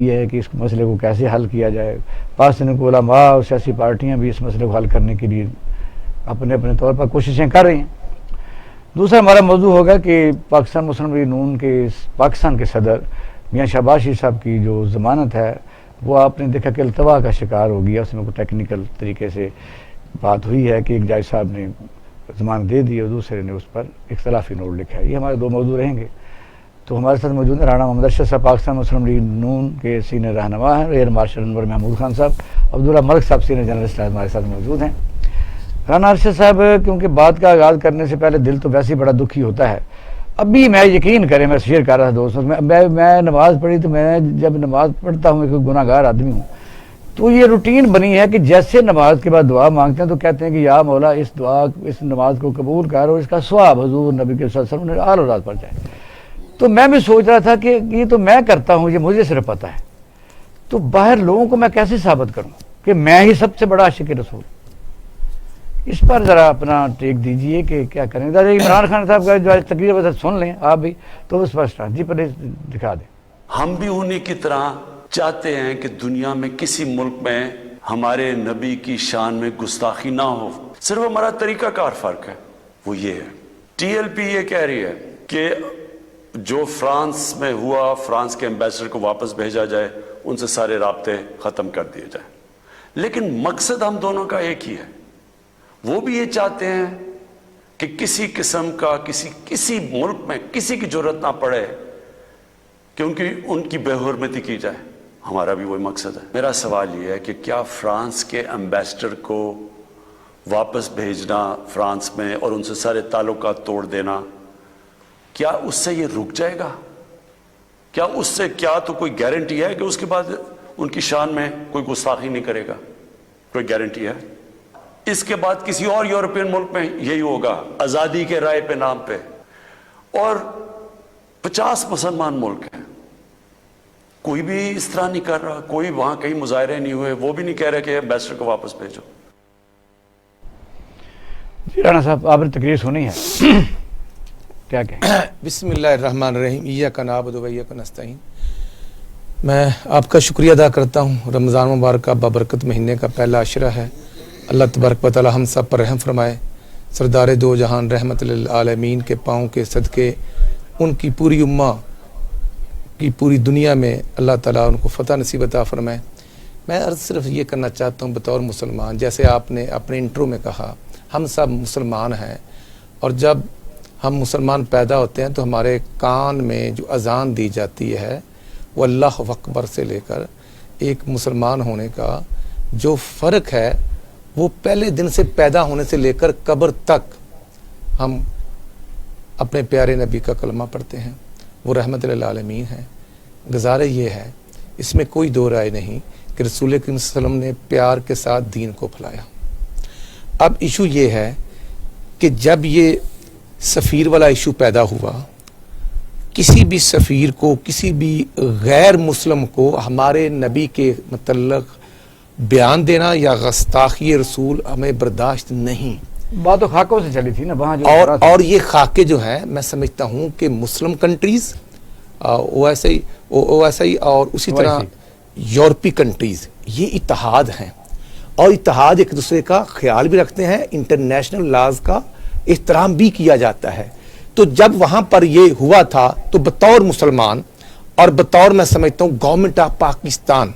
یہ ہے کہ اس مسئلے کو کیسے حل کیا جائے. پاکستان کے علماء اور سیاسی پارٹیاں بھی اس مسئلے کو حل کرنے کے لیے اپنے اپنے طور پر کوششیں کر رہی ہیں. دوسرا ہمارا موضوع ہوگا کہ پاکستان مسلم لیگ نون کے پاکستان کے صدر میاں شہباز شریف صاحب کی جو ضمانت ہے وہ آپ نے دیکھا کہ التوا کا شکار ہو گیا. اس میں کوئی ٹیکنیکل طریقے سے بات ہوئی ہے کہ ایک جج صاحب نے ضمانت دے دی اور دوسرے نے اس پر اختلافی نوٹ لکھا ہے. یہ ہمارے دو موضوع رہیں گے. تو ہمارے ساتھ موجود ہیں رانا محمد ارشد صاحب پاکستان مسلم لیگ نون کے سینئر رہنما ہیں. ایئر مارشل انور محمود خان صاحب, عبداللہ ملک صاحب سینئر جرنلسٹ ہمارے ساتھ موجود ہیں. رانا ارشد صاحب, کیونکہ بات کا آغاز کرنے سے پہلے دل تو ویسے ہی بڑا دکھی ہوتا ہے. ابھی میں یقین کریں, میں شیئر کر رہا تھا دوستوں, میں نماز پڑھی تو میں جب نماز پڑھتا ہوں, ایک گناہ گار آدمی ہوں, تو یہ روٹین بنی ہے کہ جیسے نماز کے بعد دعا مانگتے ہیں تو کہتے ہیں کہ یا مولا اس دعا اس نماز کو قبول کر اور اس کا ثواب حضور نبی کے صلی اللہ علیہ وسلم نے آل اولاد پر جائے. تو میں بھی سوچ رہا تھا کہ یہ تو میں کرتا ہوں, یہ مجھے صرف پتہ ہے, تو باہر لوگوں کو میں کیسے ثابت کروں کہ میں ہی سب سے بڑا عاشق رسول. اس پر ذرا اپنا ٹیک دیجئے کہ کیا کریں. عمران خان صاحب کا جو تقریر ویسے سن لیں آپ بھی تو اس پر جی پہلے دکھا دیں. ہم بھی انہی کی طرح چاہتے ہیں کہ دنیا میں کسی ملک میں ہمارے نبی کی شان میں گستاخی نہ ہو. صرف ہمارا طریقہ کار فرق ہے, وہ یہ ہے. ٹی ایل پی یہ کہہ رہی ہے کہ جو فرانس میں ہوا, فرانس کے ایمبیسڈر کو واپس بھیجا جائے, ان سے سارے رابطے ختم کر دیے جائیں. لیکن مقصد ہم دونوں کا ایک ہی ہے. وہ بھی یہ چاہتے ہیں کہ کسی قسم کا کسی ملک میں کسی کی ضرورت نہ پڑے کہ ان کی بے حرمتی کی جائے. ہمارا بھی وہی مقصد ہے. میرا سوال یہ ہے کہ کیا فرانس کے ایمبیسڈر کو واپس بھیجنا فرانس میں اور ان سے سارے تعلقات توڑ دینا, کیا اس سے یہ رک جائے گا؟ کیا اس سے کیا تو کوئی گارنٹی ہے کہ اس کے بعد ان کی شان میں کوئی گستاخی نہیں کرے گا؟ کوئی گارنٹی ہے؟ اس کے بعد کسی اور یورپین ملک میں یہی ہوگا, آزادی کے رائے پہ نام پہ. اور 50 مسلمان ملک ہیں, کوئی بھی اس طرح نہیں کر رہا, کوئی وہاں کہیں مظاہرے نہیں ہوئے, وہ بھی نہیں کہہ رہے کہ ایمبیسڈر کو واپس بھیجو. جی رانا صاحب, آپ نے تقریر سنی ہے, کیا کہیں؟ بسم اللہ الرحمن الرحیم. ایاک نعبد و ایاک نستعین. میں آپ کا شکریہ ادا کرتا ہوں. رمضان مبارک کا بابرکت مہینے کا پہلا عشرہ ہے. اللہ تبارک و تعالی ہم سب پر رحم فرمائے. سردار دو جہان رحمت للعالمین کے پاؤں کے صدقے ان کی پوری امہ کی پوری دنیا میں اللہ تعالیٰ ان کو فتح نصیب عطا فرمائے. میں عرض صرف یہ کرنا چاہتا ہوں بطور مسلمان, جیسے آپ نے اپنے انٹرو میں کہا ہم سب مسلمان ہیں, اور جب ہم مسلمان پیدا ہوتے ہیں تو ہمارے کان میں جو اذان دی جاتی ہے وہ اللہ اکبر سے لے کر ایک مسلمان ہونے کا جو فرق ہے وہ پہلے دن سے پیدا ہونے سے لے کر قبر تک ہم اپنے پیارے نبی کا کلمہ پڑھتے ہیں. وہ رحمت للعالمین ہیں. گزارہ یہ ہے, اس میں کوئی دو رائے نہیں کہ رسول کریم صلی اللہ علیہ وسلم نے پیار کے ساتھ دین کو پھیلایا. اب ایشو یہ ہے کہ جب یہ سفیر والا ایشو پیدا ہوا, کسی بھی سفیر کو, کسی بھی غیر مسلم کو ہمارے نبی کے متعلق بیان دینا یا گستاخی رسول ہمیں برداشت نہیں. بات تو خاکوں سے چلی تھی نا وہاں جو, اور یہ خاکے جو ہیں میں سمجھتا ہوں کہ مسلم کنٹریز او ایس آئی اور اسی طرح یورپی کنٹریز یہ اتحاد ہیں, اور اتحاد ایک دوسرے کا خیال بھی رکھتے ہیں, انٹرنیشنل لاز کا احترام بھی کیا جاتا ہے. تو جب وہاں پر یہ ہوا تھا تو بطور مسلمان اور بطور میں سمجھتا ہوں گورنمنٹ آف پاکستان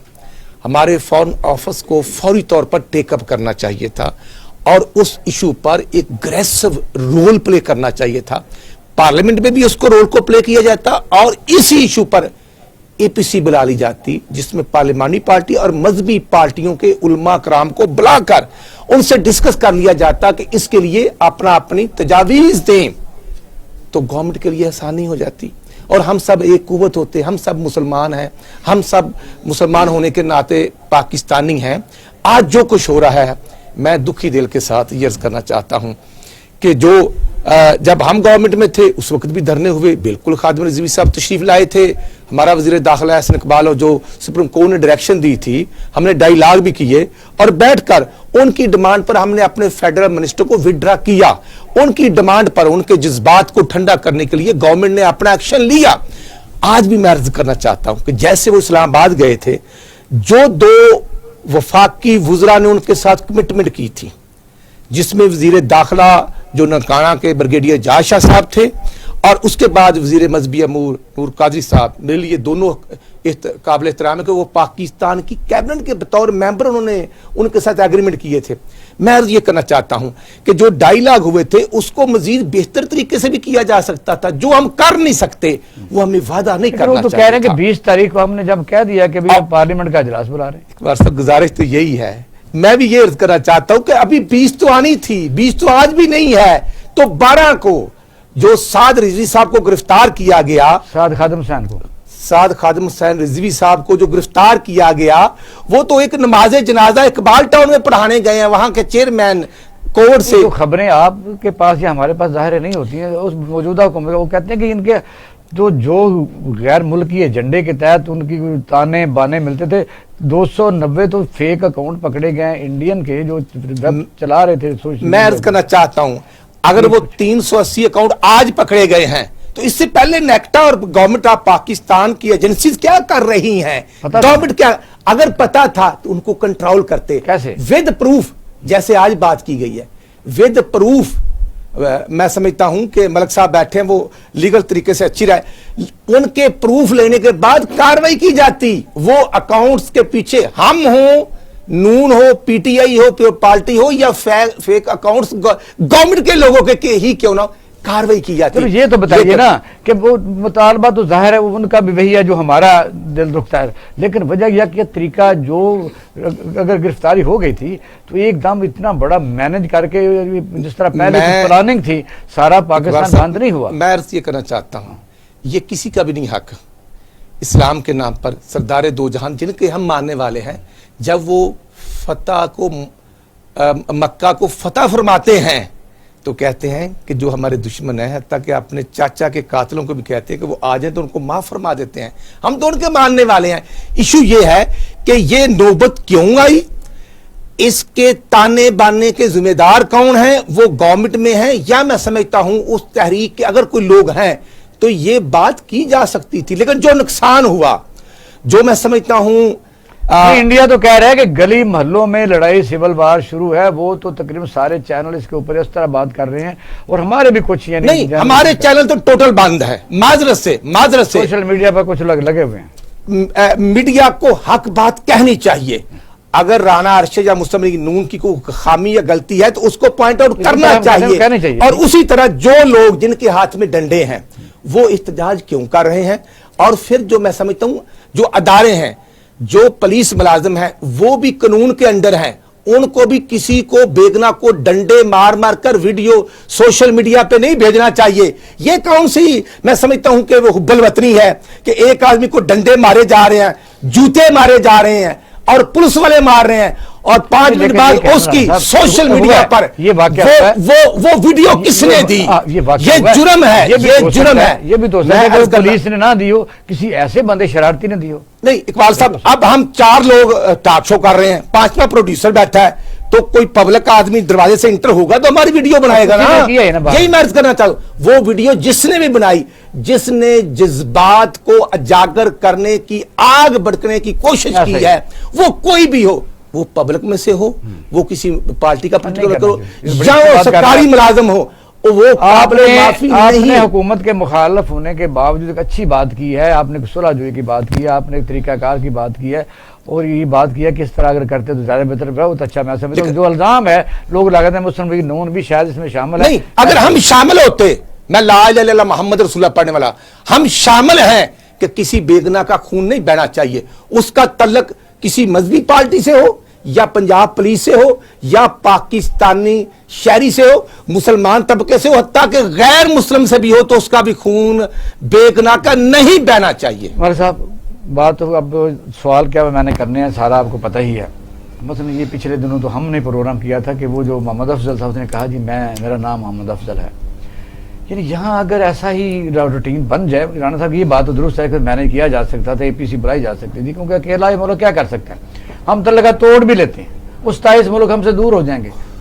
ہمارے فارن آفس کو فوری طور پر ٹیک اپ کرنا چاہیے تھا اور اس ایشو پر ایک گریسو رول پلے کرنا چاہیے تھا. پارلیمنٹ میں بھی اس کو رول کو پلے کیا جاتا اور اسی ایشو پر اے پی سی بلا لی جاتی, جس میں پارلیمانی پارٹی اور مذہبی پارٹیوں کے علماء کرام کو بلا کر ان سے ڈسکس کر لیا جاتا کہ اس کے لیے اپنی تجاویز دیں, تو گورنمنٹ کے لیے آسانی ہو جاتی. اور ہم سب ایک قوت ہوتے, ہم سب مسلمان ہیں, ہم سب مسلمان ہونے کے ناطے پاکستانی ہیں. آج جو کچھ ہو رہا ہے میں دکھی دل کے ساتھ یہ عرض کرنا چاہتا ہوں کہ جو جب ہم گورنمنٹ میں تھے اس وقت بھی دھرنے ہوئے, بالکل خادم رضوی صاحب تشریف لائے تھے, ہمارا وزیر داخلہ احسن اقبال اور جو سپریم کورٹ نے ڈائریکشن دی تھی, ہم نے ڈائیلاگ بھی کیے اور بیٹھ کر ان کی ڈیمانڈ پر ہم نے اپنے فیڈرل منسٹر کو وڈرا کیا. ان کی ڈیمانڈ پر ان کے جذبات کو ٹھنڈا کرنے کے لیے گورنمنٹ نے اپنا ایکشن لیا. آج بھی میں عرض کرنا چاہتا ہوں کہ جیسے وہ اسلام آباد گئے تھے، جو 2 وفاقی وزراء نے ان کے ساتھ کمٹمنٹ کی تھی، جس میں وزیر داخلہ جو ننکانہ کے بریگیڈیئر جاز شاہ صاحب تھے، اور اس کے بعد وزیر مذہبی امور نور قادری صاحب، میرے لیے دونوں قابل احترام ہے کہ وہ پاکستان کی کیبنٹ کے بطور ممبر انہوں نے ان کے ساتھ ایگریمنٹ کیے تھے۔ میں عرض یہ کرنا چاہتا ہوں کہ جو ڈائیلاگ ہوئے تھے اس کو مزید بہتر طریقے سے بھی کیا جا سکتا تھا، جو ہم کر نہیں سکتے وہ ہمیں وعدہ نہیں کرنا تو کہہ رہے ہیں کہ 20 تاریخ کو ہم نے جب کہہ دیا کہ ہم پارلیمنٹ کا اجلاس بلا رہے ہیں۔ اقبال صاحب گزارش تو یہی ہے، میں بھی یہ عرض کرنا چاہتا ہوں کہ ابھی 20 تو آنی تھی، 20 تو آج بھی نہیں ہے، تو 12 کو جو سعد رضوی صاحب کو گرفتار کیا گیا، سعد خادم حسین رضوی صاحب کو جو گرفتار کیا گیا، وہ تو ایک نماز جنازہ اقبال ٹاؤن میں پڑھانے گئے ہیں، وہاں کے چیئرمین کوڈ سے۔ جو خبریں آپ کے پاس یا ہمارے پاس ظاہر نہیں ہوتی ہیں اس موجودہ حکومت، وہ کہتے ہیں کہ ان کے جو غیر ملکی ایجنڈے کے تحت ان کی تانے بانے ملتے تھے، 290 تو فیک اکاؤنٹ پکڑے گئے انڈین کے جو ویب چلا رہے تھے۔ میں عرض کرنا چاہتا ہوں اگر وہ 380 اکاؤنٹ آج پکڑے گئے ہیں تو اس سے پہلے نیکٹا اور گورنمنٹ آف پاکستان کی ایجنسیز کیا کر رہی ہیں؟ گورنمنٹ کیا اگر پتا تھا تو ان کو کنٹرول کرتے کیسے؟ ود پروف، جیسے آج بات کی گئی ہے، ود پروف۔ میں سمجھتا ہوں کہ ملک صاحب بیٹھے ہیں، وہ لیگل طریقے سے اچھی رائے، ان کے پروف لینے کے بعد کاروائی کی جاتی۔ وہ اکاؤنٹس کے پیچھے ہم ہوں، نون ہو، پی ٹی آئی ہو، پیور پارٹی ہو، یا فیک اکاؤنٹس گورنمنٹ کے لوگوں کے ہی کیوں نہ کاروائی کی جاتی۔ چلو یہ تو بتائیے نا کہ وہ مطالبہ تو ظاہر ہے ان کا بھی وہی ہے جو ہمارا دل رکھتا ہے، لیکن وجہ یہ کہ طریقہ جو اگر گرفتاری ہو گئی تھی تو ایک دم اتنا بڑا مینج کر کے جس طرح پہلے پلاننگ تھی، سارا پاکستان بند نہیں ہوا۔ میں عرض یہ کرنا چاہتا ہوں، یہ کسی کا بھی نہیں حق اسلام کے نام پر سردار دو جہان جن کے ہم ماننے والے ہیں، جب وہ فتح کو مکہ کو فتح فرماتے ہیں تو کہتے ہیں کہ جو ہمارے دشمن ہیں، حتیٰ کہ اپنے چاچا کے قاتلوں کو بھی کہتے ہیں کہ وہ آ جائیں تو ان کو معاف فرما دیتے ہیں۔ ہم تو ان کے ماننے والے ہیں۔ ایشو یہ ہے کہ یہ نوبت کیوں آئی، اس کے تانے بانے کے ذمہ دار کون ہیں؟ وہ گورنمنٹ میں ہیں، یا میں سمجھتا ہوں اس تحریک کے اگر کوئی لوگ ہیں تو یہ بات کی جا سکتی تھی، لیکن جو نقصان ہوا، جو میں سمجھتا ہوں انڈیا تو کہہ رہا ہے کہ گلی محلوں میں لڑائی سول وار شروع ہے، وہ تو تقریباً سارے چینل اس کے اوپر اس طرح بات کر رہے ہیں، اور ہمارے بھی کچھ نہیں، ہمارے چینل تو ٹوٹل بند ہے، معذرت سے سوشل میڈیا پر کچھ لوگ لگے ہوئے ہیں۔ میڈیا کو حق بات کہنی چاہیے، اگر رانا ارشد یا مسلم لیگ نون کی کوئی خامی یا غلطی ہے تو اس کو پوائنٹ آؤٹ کرنا چاہیے، اور اسی طرح جو لوگ جن کے ہاتھ میں ڈنڈے ہیں وہ احتجاج کیوں کر رہے ہیں، اور پھر جو میں سمجھتا ہوں جو ادارے ہیں، جو پولیس ملازم ہیں، وہ بھی قانون کے اندر ہیں، ان کو بھی کسی کو بیگنا کو ڈنڈے مار مار کر ویڈیو سوشل میڈیا پہ نہیں بھیجنا چاہیے۔ یہ کون سی میں سمجھتا ہوں کہ وہ حب الوطنی ہے کہ ایک آدمی کو ڈنڈے مارے جا رہے ہیں، جوتے مارے جا رہے ہیں، اور پولیس والے مار رہے ہیں، اور 5 منٹ بعد اس کی سوشل میڈیا پر وہ ویڈیو کس نے دی؟ یہ جرم ہے، یہ جرم ہے۔ یہ بھی تو پولیس نے نہ دی ہو، کسی ایسے بندے شرارتی نے دی ہو۔ نہیں اقبال صاحب، اب ہم 4 لوگ ٹاک شو کر رہے ہیں، 5واں پروڈیوسر بیٹھا ہے، تو کوئی پبلک آدمی دروازے سے انٹر ہوگا تو ہماری ویڈیو بنائے گا نا۔ یہی میں عرض کرنا چاہتا ہوں، وہ ویڈیو جس نے بھی بنائی، جس نے جذبات کو اجاگر کرنے کی، آگ بھڑکنے کی کوشش کی ہے، وہ کوئی بھی ہو، وہ پبلک میں سے ہو، وہ کسی پارٹی کا پرٹیکولر ہو، یا وہ سرکاری ملازم ہو، وہ قابل معافی نہیں۔ آپ نے حکومت کے مخالف ہونے کے باوجود ایک اچھی بات کی ہے، آپ نے صلح جوئی کی بات کی ہے، آپ نے ایک طریقہ کار کی بات کی ہے، اور یہ بات کیا کہ اس طرح اگر کرتے تو زیادہ بہتر، بہت اچھا۔ میں سمجھتا ہوں جو الزام ہے لوگ لگاتے ہیں مسلم لیگ نون بھی شاید اس میں شامل ہے۔ نہیں، اگر ہم شامل ہوتے، میں لا الہ الا اللہ محمد رسول اللہ پڑھنے والا، ہم شامل ہیں کہ کسی بیگنا کا خون نہیں بہنا چاہیے، اس کا تعلق کسی مذہبی پارٹی سے ہو، یا پنجاب پولیس سے ہو، یا پاکستانی شہری سے ہو، مسلمان طبقے سے ہو، حتیٰ کہ غیر مسلم سے بھی ہو، تو اس کا بھی خون بیگنا کا نہیں بہنا چاہیے۔ عمر صاحب بات اب سوال کیا میں نے کرنے ہیں، سارا آپ کو پتہ ہی ہے۔ مثلا یہ پچھلے دنوں تو ہم نے پروگرام کیا تھا کہ وہ جو محمد افضل صاحب نے کہا جی میرا نام محمد افضل ہے، یعنی یہاں اگر ایسا ہی روٹین بن جائے، رانا صاحب یہ بات تو درست ہے کہ میں نے کیا جا سکتا تھا، اے پی سی بلائی جا سکتی تھی، کیونکہ اکیلا یہ ملک کیا کر سکتے ہیں، ہم تعلقات توڑ بھی لیتے ہیں، اس 27 ملک ہم سے دور ہو جائیں گے،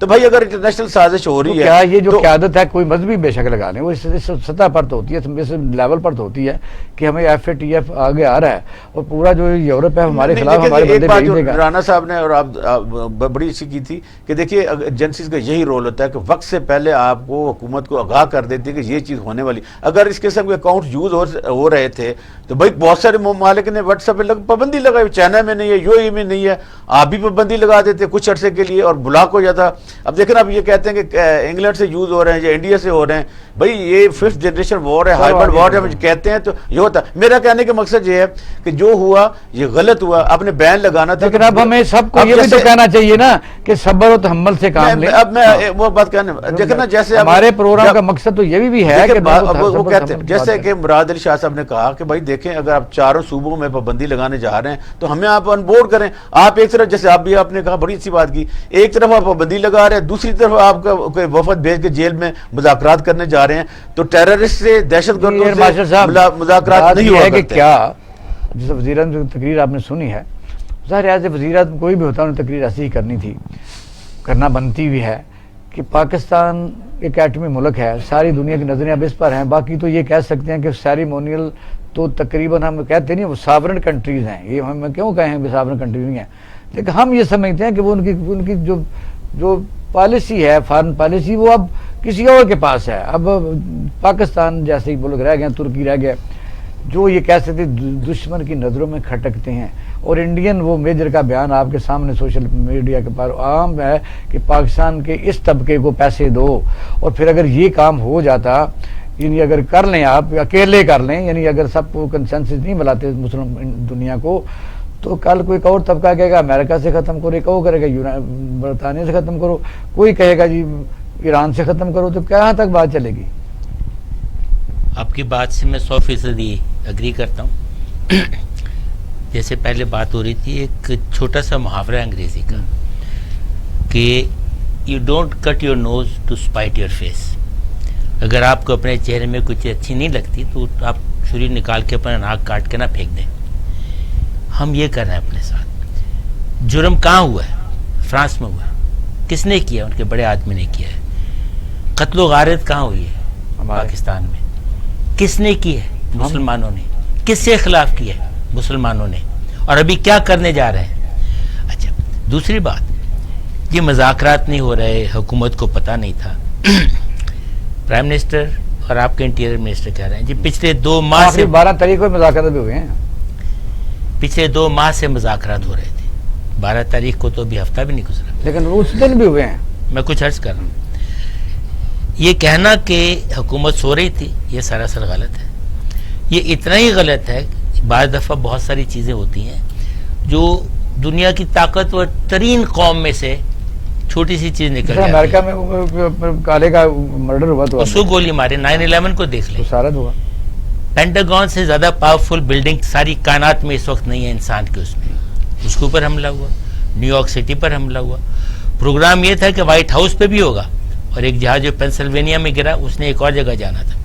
تو بھائی اگر انٹرنیشنل سازش ہو رہی ہے کیا یہ جو تو قیادت ہے کوئی مذہبی بے شک لگا لیں وہ اس سطح پر تو ہوتی ہے, اس لیول پر تو ہوتی ہے کہ ہمیں FATF آگے آ رہا ہے اور پورا جو یورپ ہے ہمارے خلاف ہمارے بندے ایک بات بھیج جو دے گا. رانا صاحب نے اور آپ بڑی اچھی کی تھی کہ دیکھیے ایجنسیز کا یہی رول ہوتا ہے کہ وقت سے پہلے آپ کو حکومت کو آگاہ کر دیتی ہے کہ یہ چیز ہونے والی. اگر اس قسم کے اکاؤنٹ یوز ہو رہے تھے تو بھائی بہت سارے ممالک نے واٹس ایپ پہ پابندی لگائی, چائنا میں نہیں ہے, UAE میں نہیں ہے, آپ بھی پابندی لگا دیتے کچھ عرصے کے لیے اور بلاک ہو جاتا. اب دیکھیں اب یہ کہتے ہیں کہ انگلینڈ سے یوز ہو رہے ہیں یا انڈیا سے ہو رہے ہیں, بھائی یہ 5th جنریشن وار ہے, ہائبرڈ وار ہے کہتے ہیں, تو یہ ہوتا. میرا کہنے کا مقصد یہ ہے کہ جو ہوا یہ غلط ہوا, آپ نے بین لگانا تھا. لیکن اب ہمیں سب کو یہ بھی تو کہنا چاہیے نا کہ صبر و تحمل سے کام لیں. اب میں وہ بات کہنے دیکھیں نا, جیسے ہمارے پروگرام کا مقصد تو یہ بھی ہے کہ وہ کہتے ہیں جیسے کہ مراد علی شاہ صاحب نے کہا کہ بھائی دیکھیں اگر آپ چاروں صوبوں میں پابندی لگانے جا رہے ہیں تو ہمیں آپ آن بورڈ کریں. آپ ایک طرف جیسے آپ نے کہا بڑی اچھی بات کی, ایک طرف آپ پابندی لگا رہے ہیں, دوسری طرف آپ کا وفد بھیج کے جیل میں مذاکرات کرنے جا رہے ہیں, تو ٹیررسٹ سے دہشت گردوں سے مذاکرات نہیں ہوا کرتے. کیا جس وزیر اعظم کی تقریر آپ نے سنی ہے, ظاہر ہے وزیر اعظم کوئی بھی ہوتا ہے انہیں تقریر ایسی ہی کرنی تھی, کرنا بنتی بھی ہے کہ پاکستان ایک ایٹمی ملک ہے, ساری دنیا کی نظریں اب اس پر ہیں. باقی تو یہ کہہ سکتے ہیں کہ سیریمونیل تو تقریباً ہم کہتے نہیں وہ ساورن کنٹریز ہیں, یہ ہم کیوں کہیں کہ ساورن کنٹریز نہیں ہیں, لیکن ہم یہ سمجھتے ہیں کہ وہ ان کی جو پالیسی ہے, فارن پالیسی, وہ اب کسی اور کے پاس ہے. اب پاکستان جیسے ہی ملک رہ گئے, ترکی رہ گئے, جو یہ کہہ سکتے دشمن کی نظروں میں کھٹکتے ہیں. اور انڈین وہ میجر کا بیان آپ کے سامنے سوشل میڈیا کے پر عام ہے کہ پاکستان کے اس طبقے کو پیسے دو, اور پھر اگر یہ کام ہو جاتا, یعنی اگر کر لیں آپ اکیلے کر لیں, یعنی اگر سب کو کنسنسس نہیں بلاتے مسلم دنیا کو, تو کل کوئی اور طبقہ کہے گا امریکہ سے ختم کرو, ایک اور کرے گا برطانیہ سے ختم کرو, کوئی کہے گا جی ایران سے ختم کرو, تو کہاں تک بات چلے گی؟ آپ کی بات سے میں 100% اگری کرتا ہوں. جیسے پہلے بات ہو رہی تھی, ایک چھوٹا سا محاورہ ہے انگریزی کا کہ you don't cut your nose to spite your face. اگر آپ کو اپنے چہرے میں کچھ اچھی نہیں لگتی تو آپ چھری نکال کے اپنا ناک کاٹ کے نہ پھینک دیں. ہم یہ کر رہے ہیں اپنے ساتھ. جرم کہاں ہوا ہے؟ فرانس میں ہوا ہے. کس نے کیا؟ ان کے بڑے آدمی نے کیا ہے. قتل و غارت کہاں ہوئی ہے؟ پاکستان میں. کس نے کی ہے؟ مسلمانوں نے. کس سے خلاف کیا ہے؟ مسلمانوں نے. اور ابھی کیا کرنے جا رہے ہیں؟ اچھا, دوسری بات, یہ مذاکرات نہیں ہو رہے, حکومت کو پتہ نہیں تھا. پرائم منسٹر اور آپ کے انٹیریئر منسٹر کہہ رہے ہیں جی پچھلے 2 ماہ سے 12 تاریخ کو مذاکرات بھی ہوئے ہیں, پچھلے 2 ماہ سے مذاکرات ہو رہے تھے. 12 تاریخ کو تو ابھی ہفتہ بھی نہیں گزرا, لیکن اس دن بھی ہوئے ہیں. میں کچھ عرض کر رہا ہوں. یہ کہنا کہ حکومت سو رہی تھی, یہ سراسر غلط ہے. یہ اتنا ہی غلط ہے کہ بعض دفعہ بہت ساری چیزیں ہوتی ہیں جو دنیا کی طاقتور ترین قوم میں سے چھوٹی سی چیز نکل جاتی ہے. امریکہ میں کالے کا مرڈر ہوا تو اس کو گولی مارے. 9/11 کو دیکھ لیں, سارا ہوا. پینٹاگون سے زیادہ پاورفل بلڈنگ ساری کائنات میں اس وقت نہیں ہے انسان کے, اس میں اس کے اوپر حملہ ہوا. نیو یارک سٹی پر حملہ ہوا. پروگرام یہ تھا کہ وائٹ ہاؤس پہ بھی ہوگا, اور ایک جہاز جو پینسلوینیا میں گرا اس نے ایک اور جگہ جانا تھا,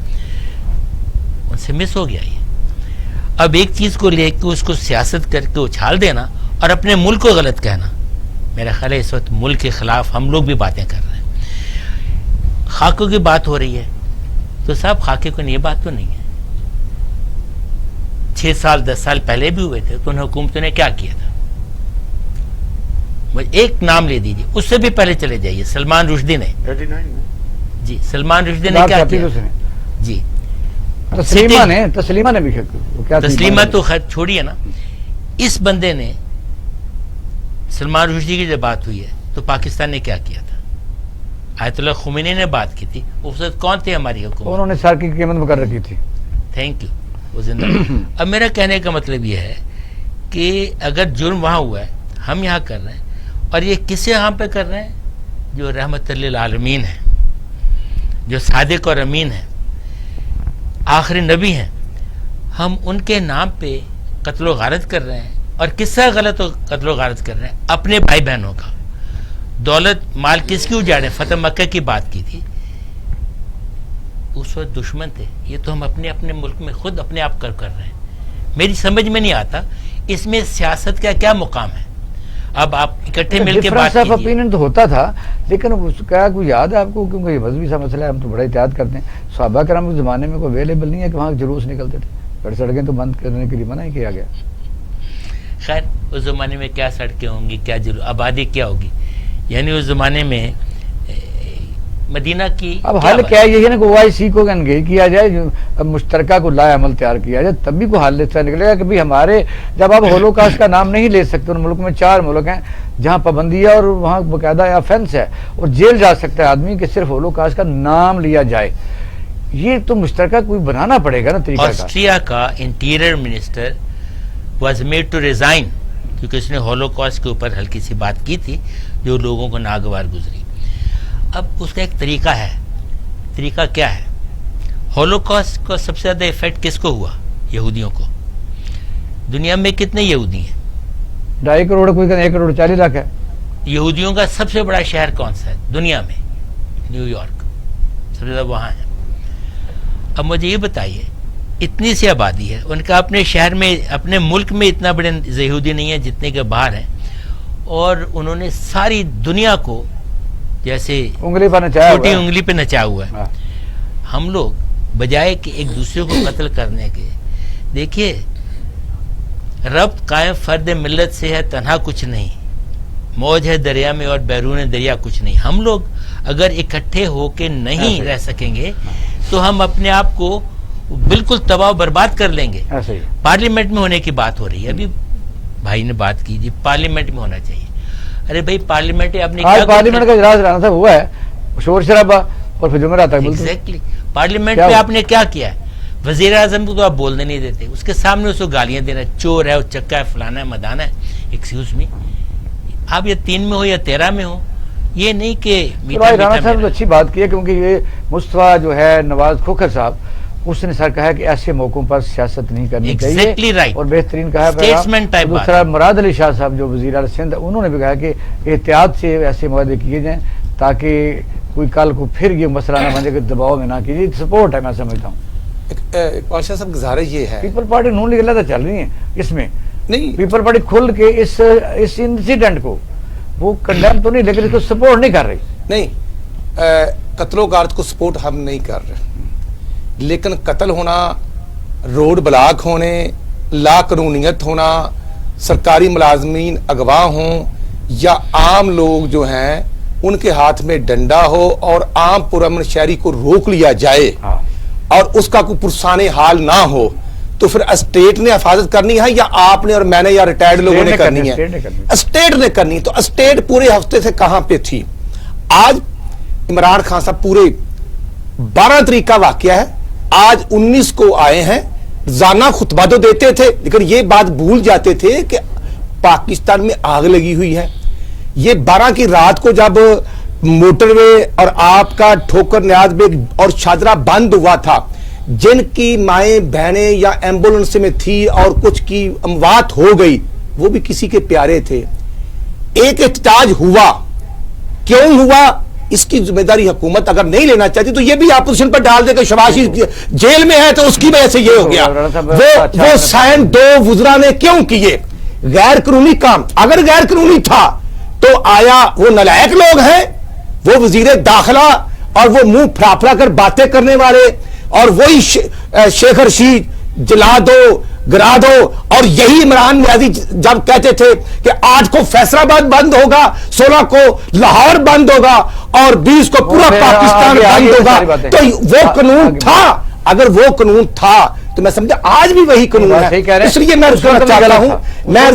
ان سے مس ہو گیا. یہ اب ایک چیز کو لے کے اس کو سیاست کر کے اچھال دینا اور اپنے ملک کو غلط کہنا, میرا خیال ہے اس وقت ملک کے خلاف ہم لوگ بھی باتیں کر رہے ہیں. خاکوں کی بات ہو رہی ہے تو صاحب خاکے کو یہ بات تو نہیں ہے. 6 سال 10 سال پہلے بھی ہوئے تھے تو ان حکومتوں نے کیا کیا تھا؟ ایک نام لے دیجیے, اس سے بھی پہلے چلے جائیے. سلمان رشدی نے, جی سلمان رشدی نے کیا کیا؟ جی تسلیمہ نے بھی تسلیمہ تو خیر چھوڑیے نا. اس بندے نے, سلمان رشدی کی جب بات ہوئی ہے تو پاکستان نے کیا کیا تھا؟ آیت اللہ خمینی نے بات کی تھی. اس وقت کون تھے ہماری حکومت؟ انہوں نے سر کی قیمت مقرر رکھی تھی. تھینک یو, وہ زندہ. اب میرا کہنے کا مطلب یہ ہے کہ اگر جرم وہاں ہوا ہے, ہم یہاں کر رہے ہیں, اور یہ کسے یہاں پہ کر رہے ہیں؟ جو رحمت للعالمین ہے, جو صادق اور امین ہے, آخری نبی ہیں. ہم ان کے نام پہ قتل و غارت کر رہے ہیں. اور کس طرح غلط قتل و غارت کر رہے ہیں؟ اپنے بھائی بہنوں کا. دولت مال کس کی اجاڑے؟ فتح مکہ کی بات کی تھی, اس وقت دشمن تھے. یہ تو ہم اپنے ملک میں خود اپنے آپ کر رہے ہیں. میری سمجھ میں نہیں آتا اس میں سیاست کا کیا مقام ہے. اب آپ اکٹھے مل کے بات ڈفرینس آف کیجیے. اوپینین تو ہوتا تھا، لیکن اس کا کوئی یاد ہے آپ کو؟ کیونکہ یہ مذہبی سا مسئلہ ہے، ہم تو بڑا احتیاط کرتے ہیں. صحابہ کرام کے زمانے میں کوئی اویلیبل نہیں ہے کہ وہاں جلوس نکلتے تھے، بڑی سڑکیں تو بند کرنے کے لیے منع ہی کیا گیا. خیر اس زمانے میں کیا سڑکیں ہوں گی، کیا آبادی کیا ہوگی، یعنی اس زمانے میں مدینہ کی اب حل کیا ہے؟ یہی نا کہ OIC کو انگیج کیا جائے، اب مشترکہ کو لا عمل تیار کیا جائے، تب بھی کوئی حل اس طرح نکلے گا کہ بھی ہمارے جب آپ ہولوکاسٹ کا نام نہیں لے سکتے، ان ملک میں 4 ملک ہیں جہاں پابندی ہے اور وہاں باقاعدہ آفینس ہے اور جیل جا سکتا ہے آدمی کہ صرف ہولوکاسٹ کا نام لیا جائے. یہ تو مشترکہ کوئی بنانا پڑے گا نا طریقہ کا. آسٹریا کا interior minister was made to resign کیونکہ اس نے ہولوکاسٹ کے اوپر ہلکی سی بات کی تھی جو لوگوں کو ناگوار گزری. اب اس کا ایک طریقہ ہے. طریقہ کیا ہے؟ ہولوکاسٹ کا سب سے زیادہ ایفیکٹ کس کو ہوا؟ یہودیوں کو. دنیا میں کتنے یہودی ہیں؟ 2.5 کروڑ، کوئی کہتے ہیں 1 کروڑ 40 لاکھ ہے. یہودیوں کا سب سے بڑا شہر کون سا ہے دنیا میں؟ نیو یارک سب سے زیادہ وہاں ہے. اب مجھے یہ بتائیے اتنی سی آبادی ہے ان کا اپنے شہر میں، اپنے ملک میں اتنا بڑے یہودی نہیں ہے جتنے کے باہر ہیں، اور انہوں نے ساری دنیا کو جیسے انگلی پر نچایا ہوا چھوٹی ہے. انگلی پہ نچا ہوا ہے. ہم لوگ بجائے کہ ایک دوسرے کو قتل کرنے کے، دیکھیے ربط قائم فرد ملت سے ہے تنہا کچھ نہیں، موج ہے دریا میں اور بیرون دریا کچھ نہیں. ہم لوگ اگر اکٹھے ہو کے نہیں رہ سکیں گے تو ہم اپنے آپ کو بالکل تباہ و برباد کر لیں گے. ایسے ہی پارلیمنٹ میں ہونے کی بات ہو رہی ہے، ابھی بھائی نے بات کی جی پارلیمنٹ میں ہونا چاہیے. ارے بھائی پارلیمنٹ آپ نے آج کیا پارلیمنٹ کا اجلاس رہنا تھا، ہوا ہے شور شرابہ اور پھر جمعرات تک بولتے ہیں. ایگزیکٹلی پارلیمنٹ میں آپ نے کیا کیا ہے؟ وزیر اعظم کو تو آپ بولنے نہیں دیتے، اس کے سامنے اس کو گالیاں دینا، چور ہے، چکا ہے، فلانا ہے، مدانا ہے. ایکسکیوز می، آپ یا 3 میں ہو یا 13 میں ہو، یہ نہیں کہ رانا صاحب نے اچھی بات کی ہے، کیونکہ یہ مصطفیٰ جو ہے نواز کھوکھر صاحب، اس نے سر کہا ہے کہ ایسے موقعوں پر سیاست نہیں کرنی چاہیے، اور بہترین کہا ہے. دوسرا مراد علی شاہ صاحب جو وزیر اعلیٰ سندھ، انہوں نے بھی کہا کہ احتیاط سے ایسے معاہدے کیے جائیں تاکہ کوئی کل کو پھر یہ مسئلہ نہ بنے کہ دباؤ میں نہ کیجیے. سپورٹ ہے، میں سمجھتا ہوں. اقبال شاہ صاحب گزارش یہ ہے، پیپل پارٹی نون لیگ اللہ چل رہی ہے اس میں. نہیں پیپل پارٹی کھل کے اس انسیڈنٹ کو وہ کنڈیم تو نہیں، لیکن اس کو سپورٹ نہیں کر رہی. نہیں، قتل و غارت کو سپورٹ ہم نہیں کر رہے، لیکن قتل ہونا، روڈ بلاک ہونے، لا قانونیت ہونا، سرکاری ملازمین اغوا ہوں یا عام لوگ جو ہیں ان کے ہاتھ میں ڈنڈا ہو اور عام پرامن شہری کو روک لیا جائے اور اس کا کوئی پرسان حال نہ ہو، تو پھر اسٹیٹ نے حفاظت کرنی ہے یا آپ نے اور میں نے یا ریٹائرڈ لوگوں نے کرنی ہے؟ اسٹیٹ نے کرنی. تو اسٹیٹ پورے ہفتے سے کہاں پہ تھی؟ آج عمران خان صاحب پورے 12 تاریخ کا واقعہ ہے، آج 19 کو آئے ہیں. زانہ خطبہ تو دیتے تھے لیکن یہ بات بھول جاتے تھے کہ پاکستان میں آگ لگی ہوئی ہے. یہ 12 کی رات کو جب موٹر وے اور آپ کا ٹھوکر نیاز بیگ اور شاہدرہ بند ہوا تھا، جن کی مائیں بہنیں یا ایمبولنس میں تھی اور کچھ کی اموات ہو گئی، وہ بھی کسی کے پیارے تھے. ایک احتجاج ہوا، کیوں ہوا؟ اس کی ذمہ داری حکومت اگر نہیں لینا چاہتی تو یہ بھی اپوزیشن پر ڈال دے کہ شباز شریف جیل میں ہے تو اس کی وجہ سے یہ ہو گیا. وہ سائن 2 وزراء نے کیوں کیے؟ غیر قانونی کام. اگر غیر قانونی تھا تو آیا وہ نالائق لوگ ہیں؟ وہ وزیر داخلہ اور وہ منہ پھرا کر باتیں کرنے والے اور وہی شیخ رشید جلا دو گرا دو، اور یہی عمران نیازی جب کہتے تھے کہ 8 کو فیصل آباد بند ہوگا، 16 کو لاہور بند ہوگا اور 20 کو پورا پاکستان بند ہوگا، تو وہ قانون تھا. اگر وہ قانون تھا تو میں سمجھا آج بھی وہی قانون ہے. اس لیے میں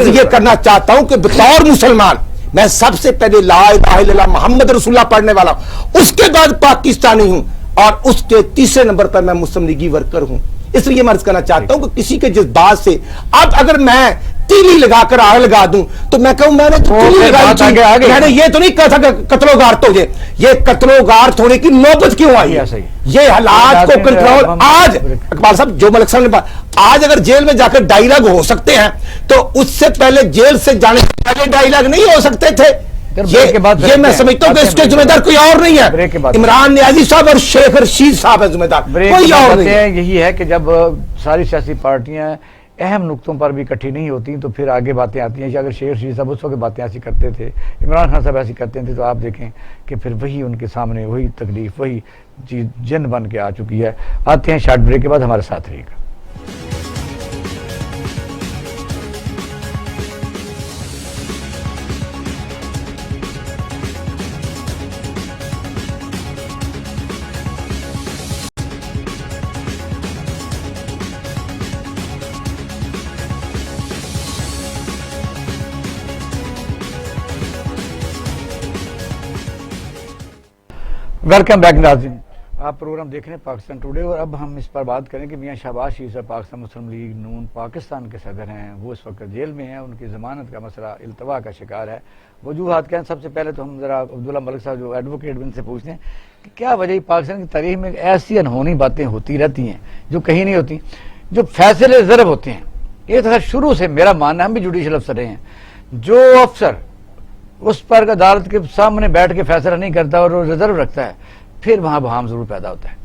یہ کرنا چاہتا ہوں کہ بطور مسلمان میں سب سے پہلے لا الہ الا اللہ محمد رسول اللہ پڑھنے والا ہوں، اس کے بعد پاکستانی ہوں، اور اس کے تیسرے نمبر پر میں مسلم لیگی ورکر ہوں. اس لیے میں عرض کرنا چاہتا ہوں کہ کسی کے جذبات سے اب اگر میں تیلی لگا کر آگ لگا دوں تو میں کہوں میں نے تیلی لگائی تھی، میں نے یہ تو نہیں کہا تھا کہ قتل و غارت ہو جائے. یہ قتل و غارت ہونے کی نوبت کیوں آئی ہے؟ یہ حالات کو کنٹرول آج اقبال صاحب جو ملک صاحب نے آج اگر جیل میں جا کر ڈائیلاگ ہو سکتے ہیں تو اس سے پہلے جیل سے جانے سے پہلے ڈائیلاگ نہیں ہو سکتے تھے. یہ میں سمجھتا ہوں کہ اس کے ذمہ دار کوئی اور نہیں ہے، عمران نیازی صاحب اور شیخ رشید صاحب ہے ذمہ دار، کوئی اور نہیں ہے. یہی ہے کہ جب ساری سیاسی پارٹیاں اہم نقطوں پر بھی اکٹھی نہیں ہوتی تو پھر آگے باتیں آتی ہیں. اگر شیخ رشید صاحب اس وقت باتیں ایسی کرتے تھے, عمران خان صاحب ایسی کرتے تھے, تو آپ دیکھیں کہ پھر وہی ان کے سامنے وہی تکلیف, وہی چیز جن بن کے آ چکی ہے. آتے ہیں شارٹ بریک کے بعد, ہمارے ساتھ رہیے گا. ویلکم بیک ناظرین, آپ پروگرام دیکھ رہے ہیں پاکستان ٹوڈے, اور اب ہم اس پر بات کریں کہ میاں شہباز شریف صاحب پاکستان مسلم لیگ نون پاکستان کے صدر ہیں, وہ اس وقت جیل میں ہیں, ان کی ضمانت کا مسئلہ التوا کا شکار ہے. وجوہات کیا ہیں؟ سب سے پہلے تو ہم ذرا عبداللہ ملک صاحب جو ایڈوکیٹ ان سے پوچھتے ہیں کہ کیا وجہ پاکستان کی تاریخ میں ایسی انہونی باتیں ہوتی رہتی ہیں جو کہیں نہیں ہوتی, جو فیصلے ضرب ہوتے ہیں. یہ تو شروع سے میرا ماننا, ہم بھی جوڈیشل افسر رہے ہیں, جو افسر اس پر عدالت کے سامنے بیٹھ کے فیصلہ نہیں کرتا اور ریزرو رکھتا ہے, پھر وہاں بہام ضرور پیدا ہوتا ہے.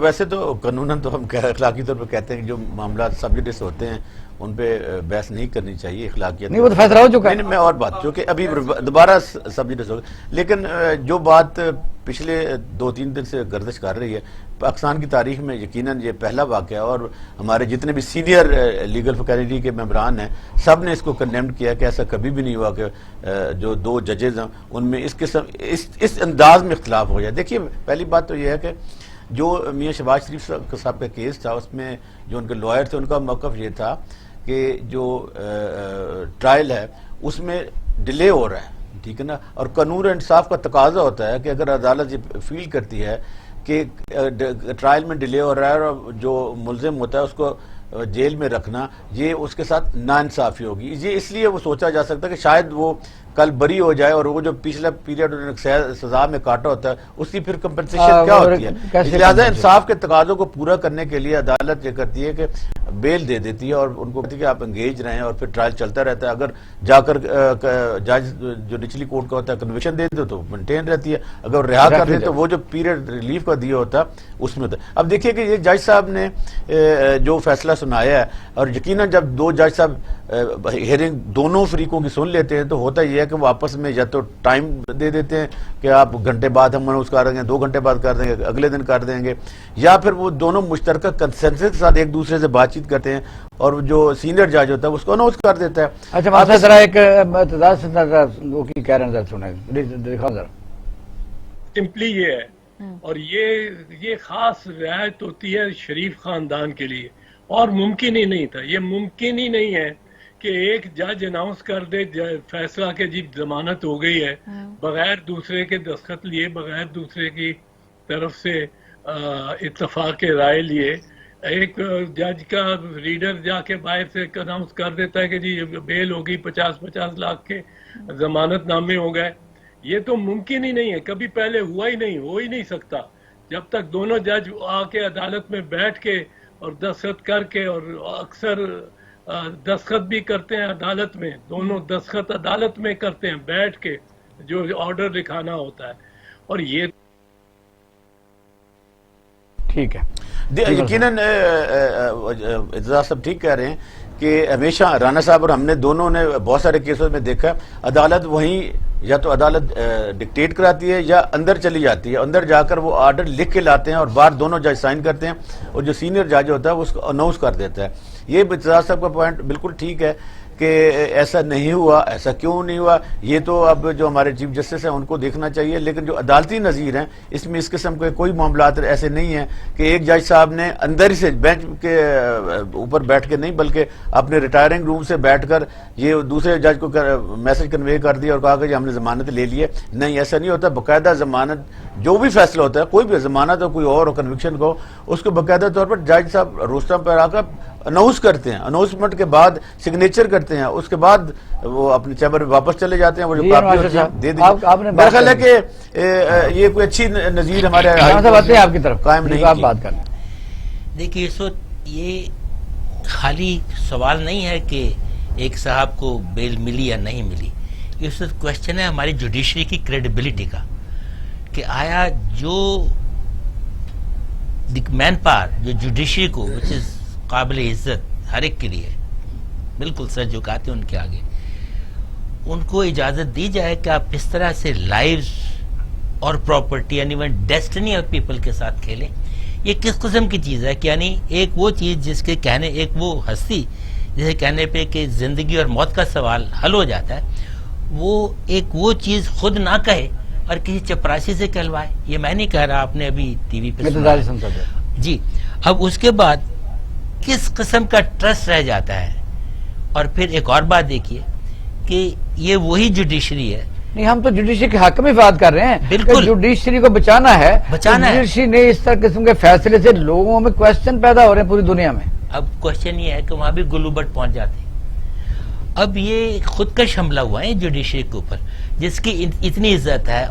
ویسے تو قانوناً تو ہم اخلاقی طور پر کہتے ہیں کہ جو معاملات سب جوڈس ہوتے ہیں ان پہ بحث نہیں کرنی چاہیے, اخلاقیات نہیں, وہ تو فیصلہ ہو چکا ہے. نہیں, میں اور بات جو کہ ابھی دوبارہ سب جوڈس ہو, لیکن جو بات پچھلے 2-3 دن سے گردش کر رہی ہے, پاکستان کی تاریخ میں یقیناً یہ پہلا واقعہ, اور ہمارے جتنے بھی سینئر لیگل فیکلٹی کے ممبران ہیں سب نے اس کو کنڈیمڈ کیا کہ ایسا کبھی بھی نہیں ہوا کہ جو 2 ججز ہیں ان میں اس قسم اس انداز میں اختلاف ہو جائے. دیکھیے, پہلی بات تو یہ ہے کہ جو میاں شہباز شریف صاحب کا کیس تھا, اس میں جو ان کے لائر تھے ان کا موقف یہ تھا کہ جو ٹرائل ہے اس میں ڈیلے ہو رہا ہے, ٹھیک ہے نا, اور قانون و انصاف کا تقاضا ہوتا ہے کہ اگر عدالت یہ فیل کرتی ہے کہ ٹرائل میں ڈیلے ہو رہا ہے اور جو ملزم ہوتا ہے اس کو جیل میں رکھنا, یہ اس کے ساتھ ناانصافی ہوگی. یہ اس لیے وہ سوچا جا سکتا ہے کہ شاید وہ کل بری ہو جائے اور وہ جو پچھلا پیریڈ سزا میں کاٹا ہوتا ہے اس کی پھر کمپنسیشن کیا ہوتی ہے. لہٰذا انصاف کے تقاضوں کو پورا کرنے کے لیے عدالت یہ کرتی ہے کہ بیل دے دیتی ہے اور ان کو کہتی ہے کہ آپ انگیج رہیں, اور پھر ٹرائل چلتا رہتا ہے. اگر جا کر جج جو نچلی کورٹ کا ہوتا ہے کنوکشن دے دو تو مینٹین رہتی ہے, اگر رہا کر دے تو وہ جو پیریڈ ریلیف کا دیا ہوتا ہے اس میں ہوتا ہے. اب دیکھیے کہ یہ جج صاحب نے جو فیصلہ سنایا ہے, اور یقیناً جب 2 جج صاحب ہیئرنگ دونوں فریقوں کی سن لیتے ہیں تو ہوتا یہ ہے کہ وہ آپس میں یا تو ٹائم دے دیتے ہیں کہ آپ گھنٹے بعد ہم اناؤنس کر دیں گے, 2 گھنٹے بعد کر دیں گے, اگلے دن کر دیں گے, یا پھر وہ دونوں مشترکہ کنسنسس کے ساتھ ایک دوسرے سے بات چیت کرتے ہیں اور جو سینئر جج ہوتا ہے اس کو اناؤنس کر دیتا ہے. اچھا ماسٹر, ذرا ایک اعتدال سے وہ کی کہہ رہے ہیں, ذرا سنیں, دکھاؤ ذرا. سمپلی یہ ہے, اور یہ خاص رعایت ہوتی ہے شریف خاندان کے لیے, اور ممکن ہی نہیں تھا, یہ ممکن ہی نہیں ہے کہ ایک جج اناؤنس کر دے فیصلہ کہ جی ضمانت ہو گئی ہے, بغیر دوسرے کے دستخط لیے, بغیر دوسرے کی طرف سے اتفاق رائے لیے. ایک جج کا ریڈر جا کے باہر سے اناؤنس کر دیتا ہے کہ جی بیل ہوگی, 50 لاکھ کے ضمانت نامے ہو گئے. یہ تو ممکن ہی نہیں ہے, کبھی پہلے ہوا ہی نہیں, ہو ہی نہیں سکتا جب تک دونوں جج آ کے عدالت میں بیٹھ کے اور دستخط کر کے, اور اکثر دستخط بھی کرتے ہیں عدالت میں, دونوں دستخط عدالت میں کرتے ہیں بیٹھ کے جو آرڈر لکھانا ہوتا ہے. اور یہ ٹھیک ہے, یقیناً اعتزاز صاحب ٹھیک کہہ رہے ہیں کہ ہمیشہ رانا صاحب اور ہم نے دونوں نے بہت سارے کیسز میں دیکھا, عدالت وہیں یا تو عدالت ڈکٹیٹ کراتی ہے یا اندر چلی جاتی ہے, اندر جا کر وہ آرڈر لکھ کے لاتے ہیں اور باہر دونوں جج سائن کرتے ہیں, اور جو سینئر جج ہوتا ہے وہ اس کو اناؤنس کر دیتا ہے. یہ اعتزاز صاحب کا پوائنٹ بالکل ٹھیک ہے کہ ایسا نہیں ہوا, ایسا کیوں نہیں ہوا, یہ تو اب جو ہمارے چیف جسٹس ہیں ان کو دیکھنا چاہیے. لیکن جو عدالتی نظیر ہیں اس میں اس قسم کے کوئی معاملات ایسے نہیں ہیں کہ ایک جج صاحب نے اندر ہی سے بینچ کے اوپر بیٹھ کے نہیں, بلکہ اپنے ریٹائرنگ روم سے بیٹھ کر یہ دوسرے جج کو میسج کنوے کر دیا اور کہا کہ جی ہم نے ضمانت لے لی ہے. نہیں, ایسا نہیں ہوتا. باقاعدہ ضمانت جو بھی فیصلہ ہوتا ہے, کوئی بھی ضمانت ہو, کوئی اور کنوکشن کو, اس کو باقاعدہ طور پر جج صاحب روسٹر پر آ کر اناؤنس کرتے ہیں, اناؤنسمنٹ کے بعد سگنیچر کرتے ہیں, اس کے بعد وہ اپنے چیمبر میں واپس چلے جاتے ہیں, وہ جو کاپی ہوتی ہے دے دیجیے. میرا خیال ہے کہ یہ کوئی اچھی نظیر ہمارے آپ کی طرف قائم نہیں کی. بات کریں, دیکھیے اس وقت یہ خالی سوال نہیں ہے کہ ایک صاحب کو بیل ملی یا نہیں ملی, یہ اس وقت کوشچن ہے ہماری جوڈیشری کی کریڈیبلٹی کا, کہ آیا جو مین پاور جو جوڈیشری کو which is قابل عزت ہر ایک کے لیے بالکل سر جھکاتے ان کے آگے. ان کو اجازت دی جائے کہ آپ اس طرح سے لائیوز اور پراپرٹی یعنی ڈیسٹنی آف پیپل کے ساتھ کھیلیں. یہ کس قسم کی چیز ہے کہ یعنی ایک وہ چیز جس کے کہنے ایک وہ ہستی جسے کہنے پہ کہ زندگی اور موت کا سوال حل ہو جاتا ہے, وہ ایک وہ چیز خود نہ کہے اور کسی چپراسی سے کہلوائے. یہ میں نہیں کہہ رہا, آپ نے ابھی ٹی وی پہ سنا جی. اب اس کے بعد کس قسم کا ٹرسٹ رہ جاتا ہے. اور پھر ایک اور بات دیکھیے کہ یہ وہی جوڈیشری ہے. نہیں, ہم تو جوڈیشری کے حق میں بات کر رہے ہیں. بالکل جوڈیشری کو بچانا ہے. جوڈیشری نے اس طرح قسم کے فیصلے سے لوگوں میں کوشچن پیدا ہو رہے ہیں پوری دنیا میں. اب کوشچن یہ ہے کہ وہاں بھی گلو بٹ پہنچ جاتے. اب یہ خود کش حملہ ہوا ہے جوڈیشری کے اوپر جس کی اتنی عزت ہے.